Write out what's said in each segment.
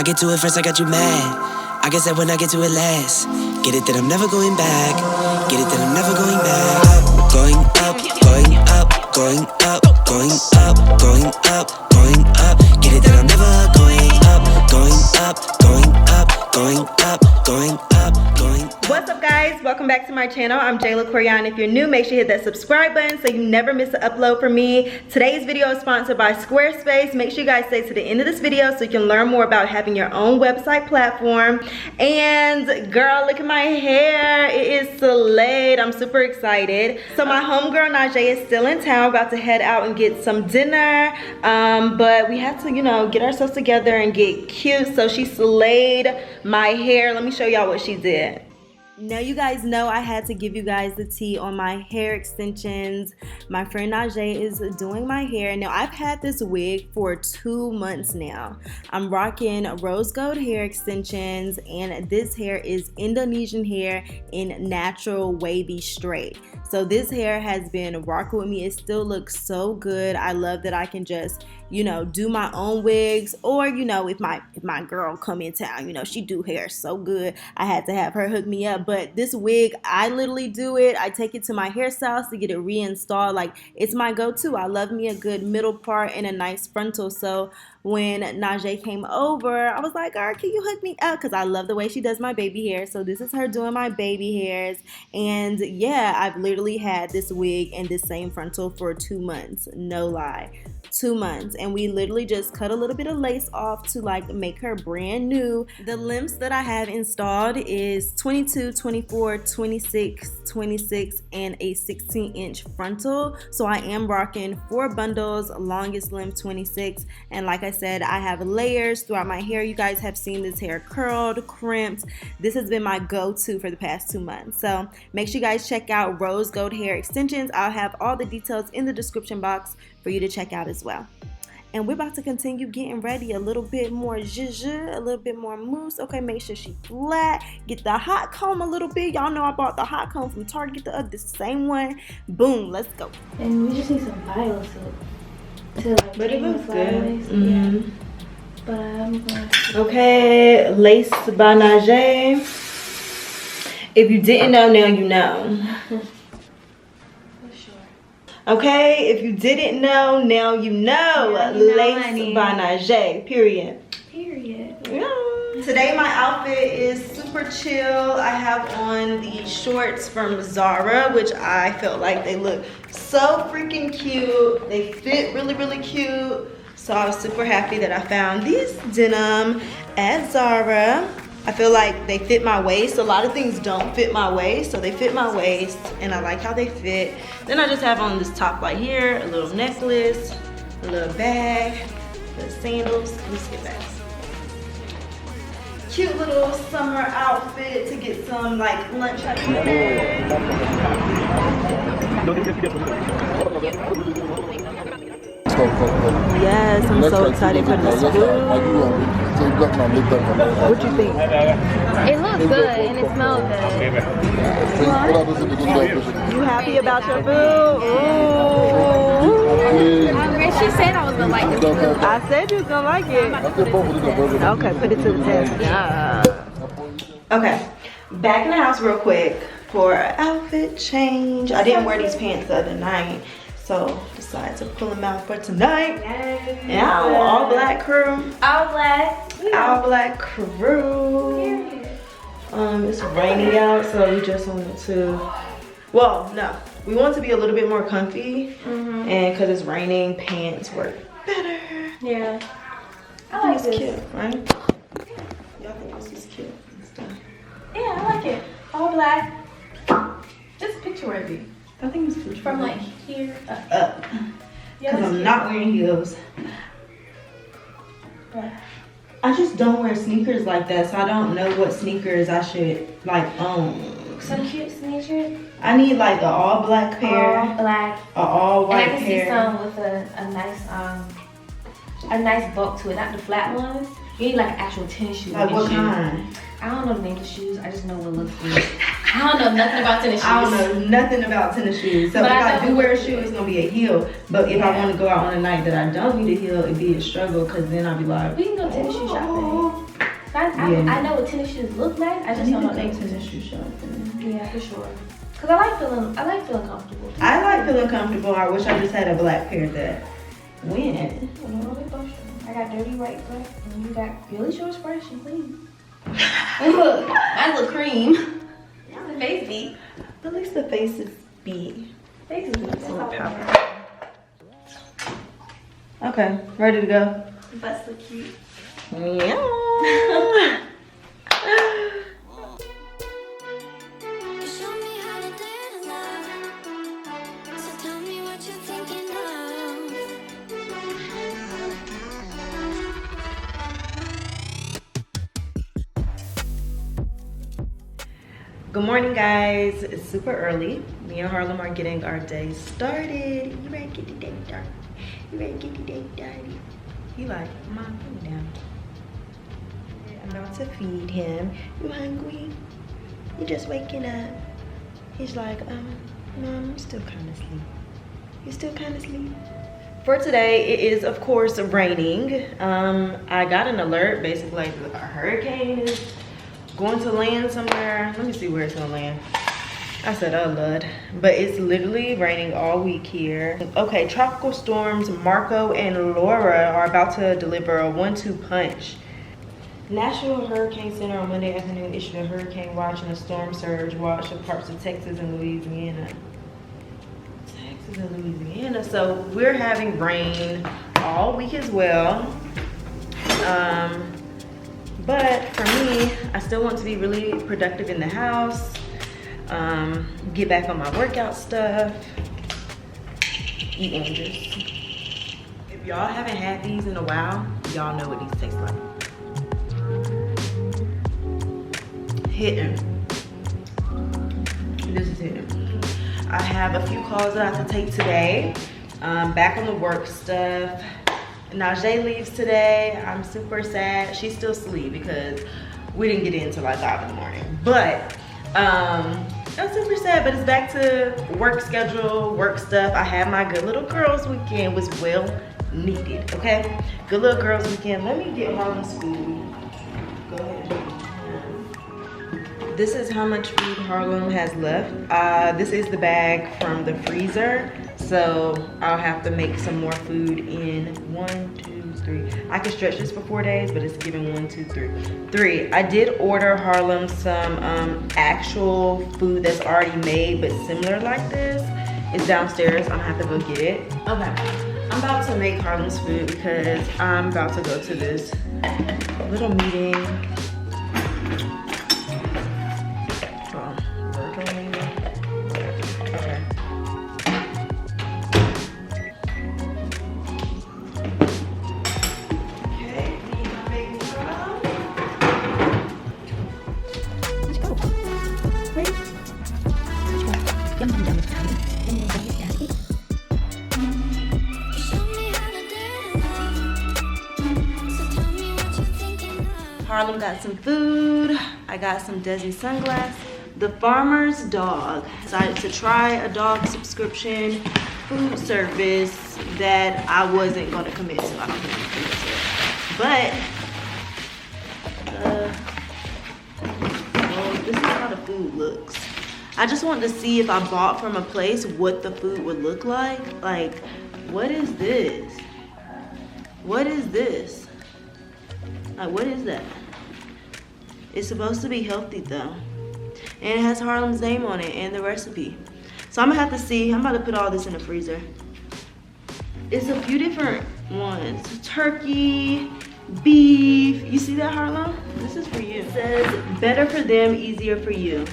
I get to it first, I got you mad. I guess that when I get to it last. Get it that I'm never going back. Get it that I'm never going back. Going up, going up, going up, going up, going up, going up. Get it that I'm never going up, going up, going up, going up, going up, going up. What's up, guys? Welcome back to my channel. I'm Jayla Koriyan. If you're new, make sure you hit that subscribe button so you never miss an upload from me. Today's video is sponsored by Squarespace. Make sure you guys stay to the end of this video so you can learn more about having your own website platform. And girl, look at my hair. It is slayed. I'm super excited. So my homegirl Najee is still in town, about to head out and get some dinner. But we have to, you know, get ourselves together and get cute. So she slayed my hair. Let me show y'all what she did. Now you guys know I had to give you guys the tea on my hair extensions. My friend Najee is doing my hair. Now I've had this wig for 2 months now. I'm rocking rose gold hair extensions, and this hair is Indonesian hair in natural wavy straight. So this hair has been rocking with me. It still looks so good. I love that I can just, you know, do my own wigs, or, you know, if my girl come in town, you know, she do hair so good, I had to have her hook me up. But this wig, I literally do it. I take it to my hairstylist to get it reinstalled. Like, it's my go-to. I love me a good middle part and a nice frontal. So when Najee came over, I was like, "Girl, can you hook me up?" Because I love the way she does my baby hair. So this is her doing my baby hairs. And yeah, I've literally had this wig and this same frontal for 2 months. No lie. 2 months, and we literally just cut a little bit of lace off to like make her brand new. The lengths that I have installed is 22, 24, 26, 26, and a 16-inch frontal. So I am rocking 4 bundles, longest length 26, and like I said, I have layers throughout my hair. You guys have seen this hair curled, crimped. This has been my go-to for the past 2 months. So make sure you guys check out Rose Gold Hair Extensions. I'll have all the details in the description box for you to check out as well. And we're about to continue getting ready. A little bit more zhuzh, a little bit more mousse. Okay, make sure she flat. Get the hot comb a little bit. Y'all know I bought the hot comb from Target, the same one. Boom, let's go. And we just need some bio soap to like. But it looks good. Yeah. But I'm going to. Okay, lace by Najee. If you didn't know, now you know. Okay, if you didn't know, now you know. Lace by Najee, period. Period. Yeah. Today my outfit is super chill. I have on these shorts from Zara, which I felt like they look so freaking cute. They fit really, really cute. So I was super happy that I found these denim at Zara. I feel like they fit my waist. A lot of things don't fit my waist, so they fit my waist, and I like how they fit. Then I just have on this top right here, a little necklace, a little bag, the sandals. Let's get back. Cute little summer outfit to get some like lunch at the Yes, I'm so excited for this food. What you think? It looks good and it smells good. You happy about your food? Ooh. She said I was gonna like this food. I said you was gonna like it. Okay, put it to the test. Yeah. Okay, back in the house real quick for an outfit change. I didn't wear these pants the other night, so decided to pull them out for tonight. Yes. Yeah, all black crew. All black. All black crew. It's raining out, so we just wanted to, well, no, we want to be a little bit more comfy, and because it's raining, pants work better. Yeah. I think it's cute, right? Y'all think this is cute and stuff? Yeah, I like it. All black. Just picture worthy. I think it's cute. From like here up. Because I'm not wearing heels. Right. I just don't wear sneakers like that, so I don't know what sneakers I should like own. Some cute sneakers. I need like an all black pair. All black. Or all white and I can pair. see some with a nice bulk to it, not the flat ones. You need like an actual tennis shoe. Like what kind? I don't know the name of the shoes. I just know what looks good. I don't know nothing about tennis shoes. I don't know nothing about tennis shoes. So but if I do wear a shoe, it's gonna be a heel. But if I want to go out on a night that I don't need a heel, it'd be a struggle because then I'll be like, we can go tennis shoe shopping. I know what tennis shoes look like. I just don't know they tennis shoe shop. Yeah, for sure. Cause I like feeling comfortable. I like feeling comfortable. I wish I just had a black pair that went. I got dirty white black, and you got really short brush and clean. And look, I look cream. The face beat. At least the face is beat. Face is beat. Okay, ready to go. Butt's so cute. Yeah. Good morning, guys. It's super early. Me and Harlem are getting our day started. You ready to get the day started? You ready to get the day started? He like, Mom, put me down. I'm about to feed him. You hungry? You just waking up. He's like, Mom, I'm still kind of asleep. You still kind of asleep? For today, it is of course raining. I got an alert, basically like a hurricane is going to land somewhere. Let me see where it's gonna land. I said, oh Lord. But it's literally raining all week here. Okay, tropical storms Marco and Laura are about to deliver a 1-2 punch. National Hurricane Center on Monday afternoon issued a hurricane watch and a storm surge watch for parts of Texas and Louisiana. Texas and Louisiana. So we're having rain all week as well. But for me, I still want to be really productive in the house, get back on my workout stuff, eat oranges. If y'all haven't had these in a while, y'all know what these taste like. Hitting. This is hitting. I have a few calls that I have to take today. Back on the work stuff. Now Jay leaves today. I'm super sad. She's still asleep because we didn't get in until like 5 in the morning. But I'm super sad, but it's back to work schedule, work stuff. I had my good little girls weekend, was well needed, okay? Good little girls weekend. Let me get Harlem's food. Go ahead. This is how much food Harlem has left. This is the bag from the freezer. So I'll have to make some more food in 1, 2, 3. I can stretch this for 4 days, but it's giving 1, 2, 3. I did order Harlem some actual food that's already made, but similar like this. It's downstairs. I'm gonna have to go get it. Okay, I'm about to make Harlem's food because I'm about to go to this little meeting. Harlem got some food. I got some Desi sunglasses. The farmer's dog decided to try a dog subscription food service that I wasn't going to commit to. I don't think I'm commit to it. But well, this is how the food looks. I just wanted to see if I bought from a place what the food would look like. Like, what is this? What is this? Like, what is that? It's supposed to be healthy though. And it has Harlem's name on it and the recipe. So I'm gonna have to see. I'm about to put all this in the freezer. It's a few different ones. Turkey, beef. You see that, Harlem? This is for you. It says, better for them, easier for you.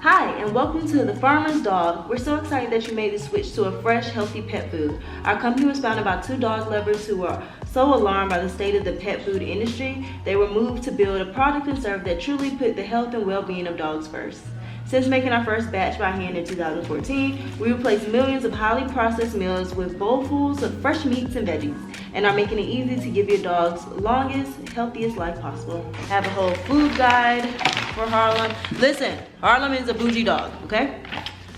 Hi, and welcome to The Farmer's Dog. We're so excited that you made the switch to a fresh, healthy pet food. Our company was founded by 2 dog lovers who were so alarmed by the state of the pet food industry, they were moved to build a product and service that truly put the health and well-being of dogs first. Since making our first batch by hand in 2014, we replaced millions of highly processed meals with bowlfuls of fresh meats and veggies, and are making it easy to give your dog's longest, healthiest life possible. Have a whole food guide for Harlem. Listen, Harlem is a bougie dog, okay?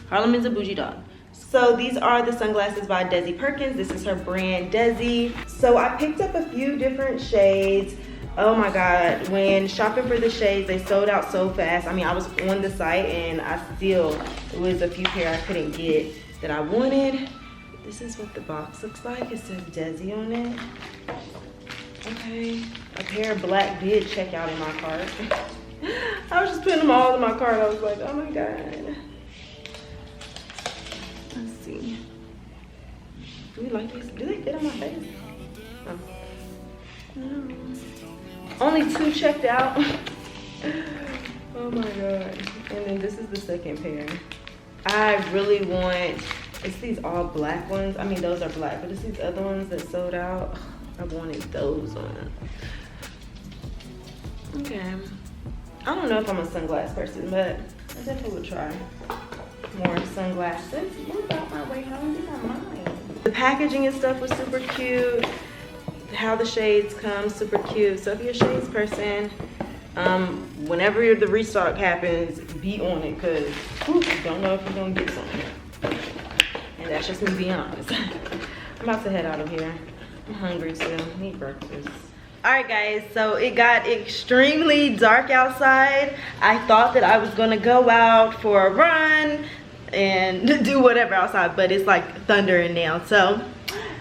Harlem is a bougie dog. So these are the sunglasses by Desi Perkins. This is her brand, Desi. So I picked up a few different shades. Oh my God, when shopping for the shades, they sold out so fast. I mean, I was on the site and it was a few pair I couldn't get that I wanted. This is what the box looks like. It says Desi on it. Okay, a pair of black did check out in my cart. I was just putting them all in my cart. I was like, oh my God. Let's see. Do you like these? Do they fit on my face? Oh. No. Only 2 checked out. Oh my God. And then this is the second pair. I really want, it's these all black ones. I mean, those are black, but it's these other ones that sold out. I wanted those on. Okay. I don't know if I'm a sunglass person, but I definitely would try more sunglasses. Move out my way, home. Get my mind. The packaging and stuff was super cute. How the shades come, super cute. So if you're a shades person, whenever the restock happens, be on it, because you don't know if you're gonna get something. And that's just me being honest. I'm about to head out of here. I'm hungry still. Need breakfast. Alright guys, so it got extremely dark outside. I thought that I was gonna go out for a run and do whatever outside, but it's like thundering now. So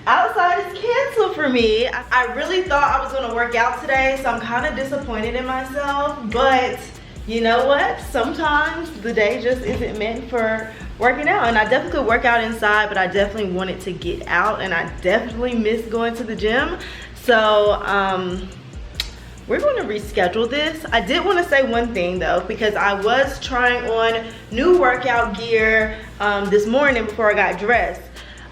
outside is canceled for me. I really thought I was gonna work out today, so I'm kind of disappointed in myself, but you know what? Sometimes the day just isn't meant for working out, and I definitely could work out inside, but I definitely wanted to get out, and I definitely miss going to the gym. So we're going to reschedule this. I did want to say one thing though, because I was trying on new workout gear this morning before I got dressed.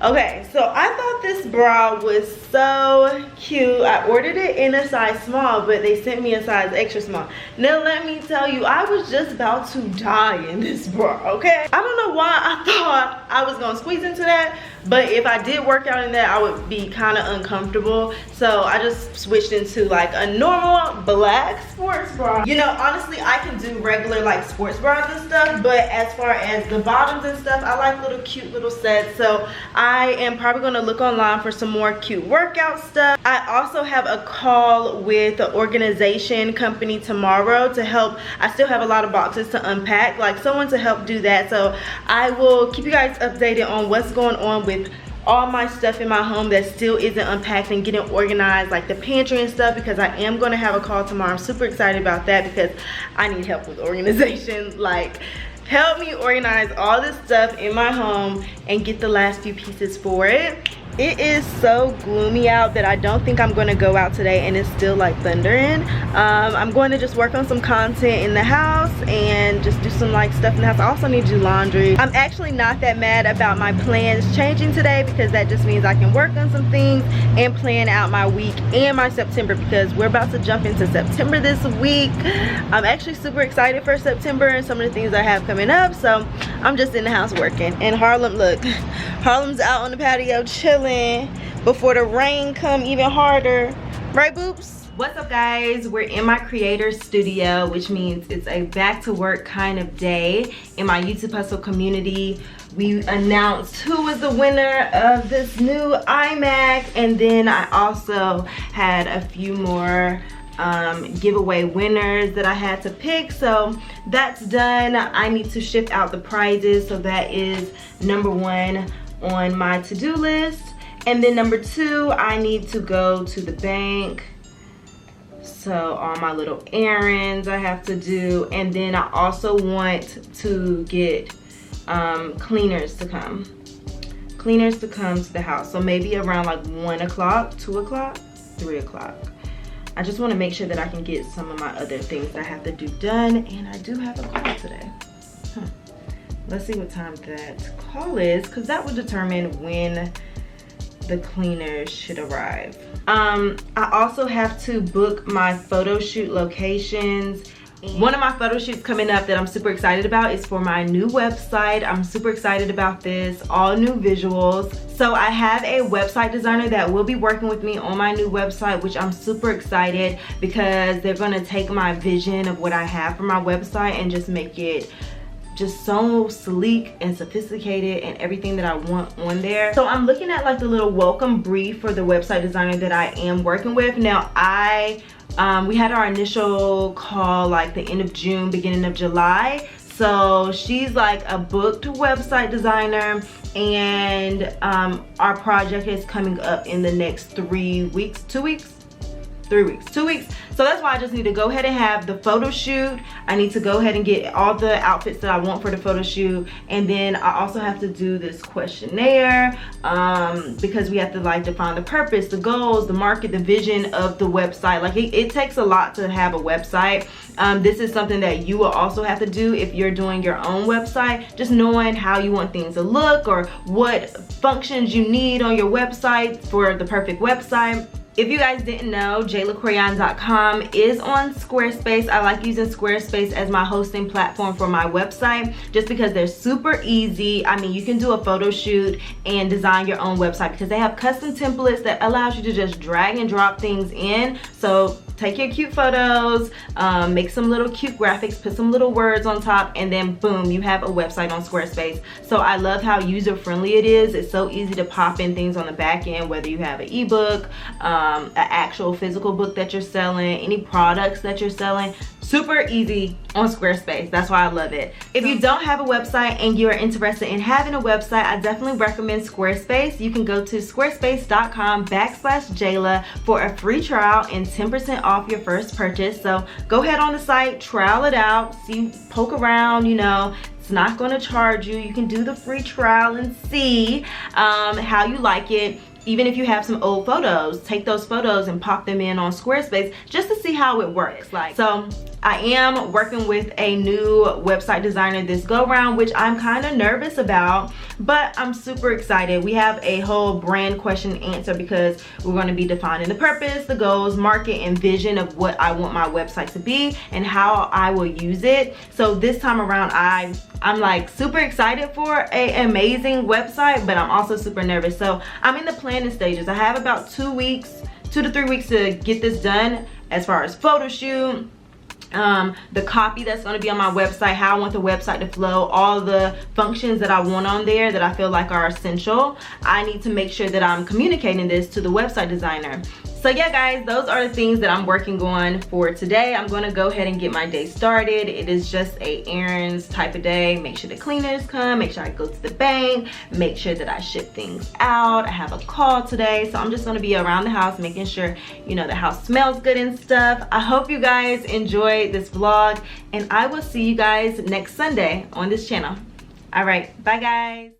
Okay, so I thought this bra was so cute. I ordered it in a size small, but they sent me a size extra small. Now let me tell you, I was just about to die in this bra, okay? I don't know why I thought I was gonna squeeze into that, but if I did work out in that, I would be kind of uncomfortable. So I just switched into like a normal black sports bra. You know, honestly, I can do regular like sports bras and stuff, but as far as the bottoms and stuff, I like little cute little sets. So I am probably gonna look online for some more cute workout stuff. I also have a call with the organization company tomorrow to help. I still have a lot of boxes to unpack, like someone to help do that. So I will keep you guys updated on what's going on with all my stuff in my home that still isn't unpacked and getting organized, like the pantry and stuff, because I am gonna have a call tomorrow. I'm super excited about that because I need help with organization. Like, help me organize all this stuff in my home and get the last few pieces for it. It is so gloomy out that I don't think I'm going to go out today, and it's still like thundering. I'm going to just work on some content in the house and just do some like stuff in the house. I also need to do laundry. I'm actually not that mad about my plans changing today, because that just means I can work on some things and plan out my week and my September, because we're about to jump into September this week. I'm actually super excited for September and some of the things I have coming up. So I'm just in the house working. And Harlem, look, Harlem's out on the patio chilling before the rain come even harder, right boops? What's up guys, we're in my creator studio, which means it's a back to work kind of day. In my YouTube Hustle community, we announced who was the winner of this new iMac, and then I also had a few more giveaway winners that I had to pick. So that's done. I need to shift out the prizes, so that is number 1 on my to-do list. And then number 2, I need to go to the bank. So all my little errands I have to do. And then I also want to get cleaners to come. Cleaners to come to the house. So maybe around like 1 o'clock, 2 o'clock, 3 o'clock. I just want to make sure that I can get some of my other things that I have to do done. And I do have a call today. Let's see what time that call is, because that will determine when the cleaners should arrive. I also have to book my photo shoot locations. One of my photo shoots coming up that I'm super excited about is for my new website. I'm super excited about this, all new visuals. So I have a website designer that will be working with me on my new website, which I'm super excited, because they're gonna take my vision of what I have for my website and just make it just so sleek and sophisticated and everything that I want on there. So I'm looking at like the little welcome brief for the website designer that I am working with. Now we had our initial call like the end of June, beginning of July. So she's like a booked website designer, and our project is coming up in the next 3 weeks, 2 weeks, 3 weeks, 2 weeks. So that's why I just need to go ahead and have the photo shoot. I need to go ahead and get all the outfits that I want for the photo shoot, and then I also have to do this questionnaire because we have to like define the purpose, the goals, the market, the vision of the website. Like it takes a lot to have a website. This is something that you will also have to do if you're doing your own website, just knowing how you want things to look or what functions you need on your website for the perfect website. If you guys didn't know, JaylaKoriyan.com is on Squarespace. I like using Squarespace as my hosting platform for my website just because they're super easy. I mean, you can do a photo shoot and design your own website because they have custom templates that allows you to just drag and drop things in. So take your cute photos, make some little cute graphics, put some little words on top, and then boom, you have a website on Squarespace. So I love how user-friendly it is. It's so easy to pop in things on the back end, whether you have an ebook, an actual physical book that you're selling, any products that you're selling. Super easy on Squarespace. That's why I love it. If you don't have a website and you're interested in having a website, I definitely recommend Squarespace. You can go to squarespace.com/Jayla for a free trial and 10% off your first purchase. So go ahead on the site, trial it out, see, poke around, you know. It's not going to charge you. You can do the free trial and see how you like it. Even if you have some old photos, take those photos and pop them in on Squarespace just to see how it works. So I am working with a new website designer this go round, which I'm kind of nervous about, but I'm super excited. We have a whole brand question and answer because we're going to be defining the purpose, the goals, market, and vision of what I want my website to be and how I will use it. So this time around, I'm like super excited for an amazing website, but I'm also super nervous. So I'm in the planning stages. I have about 2 to 3 weeks to get this done as far as photo shoot, the copy that's going to be on my website, how I want the website to flow, all the functions that I want on there that I feel like are essential. I need to make sure that I'm communicating this to the website designer. So yeah guys, those are the things that I'm working on for today. I'm going to go ahead and get my day started. It is just a errands type of day. Make sure the cleaners come, make sure I go to the bank, make sure that I ship things out. I have a call today, so I'm just going to be around the house making sure, you know, the house smells good and stuff. I hope you guys enjoyed this vlog, and I will see you guys next Sunday on this channel. All right, bye guys.